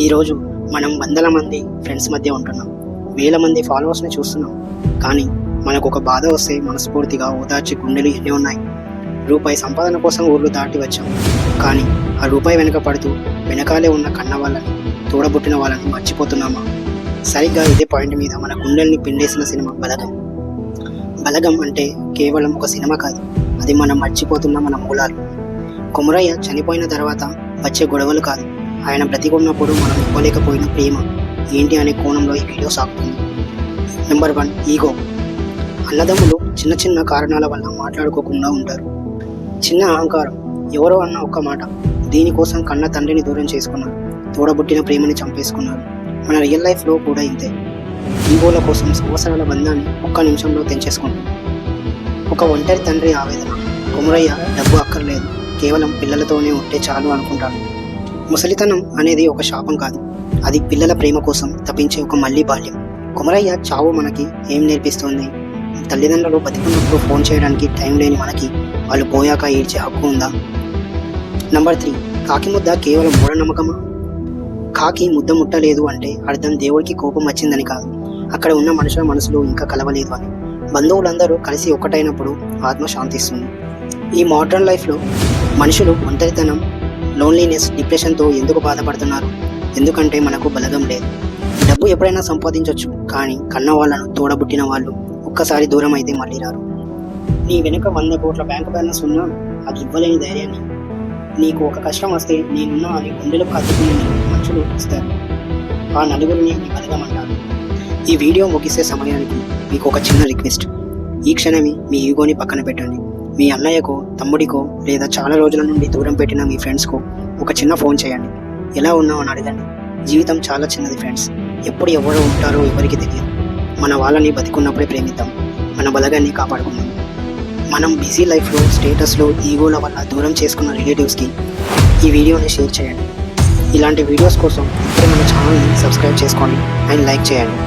ఈరోజు మనం వందల మంది ఫ్రెండ్స్ మధ్య ఉంటున్నాం, వేల మంది ఫాలోవర్స్ని చూస్తున్నాం. కానీ మనకు ఒక బాధ వస్తే మనస్ఫూర్తిగా ఓదార్చి గుండెలు ఎన్ని ఉన్నాయి. రూపాయి సంపాదన కోసం ఊర్లు దాటి వచ్చాం, కానీ ఆ రూపాయి వెనుక పడుతూ వెనకాలే ఉన్న కన్న వాళ్ళని, తోడబుట్టిన వాళ్ళని మర్చిపోతున్నామా? సరిగ్గా ఇదే పాయింట్ మీద మన గుండెల్ని పిండేసిన సినిమా బలగం. బలగం అంటే కేవలం ఒక సినిమా కాదు, అది మనం మర్చిపోతున్న మన మూలాలు. కొమరయ్య చనిపోయిన తర్వాత వచ్చే గొడవలు కాదు, ఆయన బ్రతికున్నప్పుడు మనం ఇవ్వలేకపోయిన ప్రేమ ఏంటి అనే కోణంలో ఈ వీడియో సాగుతుంది. Number 1, ego. అన్నదమ్ములు చిన్న చిన్న కారణాల వల్ల మాట్లాడుకోకుండా ఉంటారు. చిన్న అహంకారం, ఎవరో అన్న ఒక్క మాట, దీనికోసం కన్న తండ్రిని దూరం చేసుకున్నారు, తోడబుట్టిన ప్రేమని చంపేసుకున్నారు. మన రియల్ లైఫ్లో కూడా ఇంతే. ఈగోల కోసం సంవత్సరాల బంధాన్ని ఒక్క నిమిషంలో తెంచేసుకుంటాం. ఒక ఒంటరి తండ్రి ఆవేదన. కొమరయ్య డబ్బు అక్కర్లేదు, కేవలం పిల్లలతోనే ఉంటే చాలు అనుకుంటాను. ముసలితనం అనేది ఒక శాపం కాదు, అది పిల్లల ప్రేమ కోసం తప్పించే ఒక మళ్ళీ బాల్యం. కొమరయ్య చావు మనకి ఏం నేర్పిస్తుంది? తల్లిదండ్రులు బతికున్నప్పుడు ఫోన్ చేయడానికి టైం లేని మనకి వాళ్ళు పోయాక ఏడ్చే హక్కు ఉందా? నెంబర్ 3, కాకి ముద్ద కేవలం మూఢనమ్మకమా? కాకి ముద్ద ముట్టలేదు అంటే అర్థం దేవుడికి కోపం వచ్చిందని కాదు, అక్కడ ఉన్న మనుషుల మనసులు ఇంకా కలవలేదు అని. బంధువులందరూ కలిసి ఒక్కటైనప్పుడు ఆత్మ శాంతిస్తుంది. ఈ మోడర్న్ లైఫ్లో మనుషులు ఒంటరితనం, లోన్లీనెస్, డిప్రెషన్తో ఎందుకు బాధపడుతున్నారు? ఎందుకంటే మనకు బలగం లేదు. డబ్బు ఎప్పుడైనా సంపాదించవచ్చు, కానీ కన్న వాళ్ళను, తోడబుట్టిన వాళ్ళు ఒక్కసారి దూరం అయితే మళ్ళీ రారు. నీ వెనుక 100 కోట్ల బ్యాంకు బ్యాలెన్స్ ఉన్నా అది ఇవ్వలేని ధైర్యాన్ని, నీకు ఒక కష్టం వస్తే నేనున్నా అని గుండెలకు కత్తుకునే మనుషులు ఇస్తారు. ఆ నలుగురిని నీ బలగం అంటారు. ఈ వీడియో ముగిసే సమయానికి మీకు ఒక చిన్న రిక్వెస్ట్. ఈ క్షణమే మీ ఈగోని పక్కన పెట్టండి. మీ అన్నయ్యకో, తమ్ముడికో, లేదా చాలా రోజుల నుండి దూరం పెట్టిన మీ ఫ్రెండ్స్కో ఒక చిన్న ఫోన్ చేయండి. ఎలా ఉన్నావు అని అడగండి. జీవితం చాలా చిన్నది ఫ్రెండ్స్, ఎప్పుడు ఎవరు ఉంటారో ఎవరికి తెలియదు. మన వాళ్ళని బతికున్నప్పుడే ప్రేమిద్దాం, మన బలగాన్ని కాపాడుకుందాం. మనం బిజీ లైఫ్లో, స్టేటస్లో, ఈగోల వల్ల దూరం చేసుకున్న రిలేటివ్స్కి ఈ వీడియోని షేర్ చేయండి. ఇలాంటి వీడియోస్ కోసం ఇప్పుడే మన ఛానల్ని సబ్స్క్రైబ్ చేసుకోండి అండ్ లైక్ చేయండి.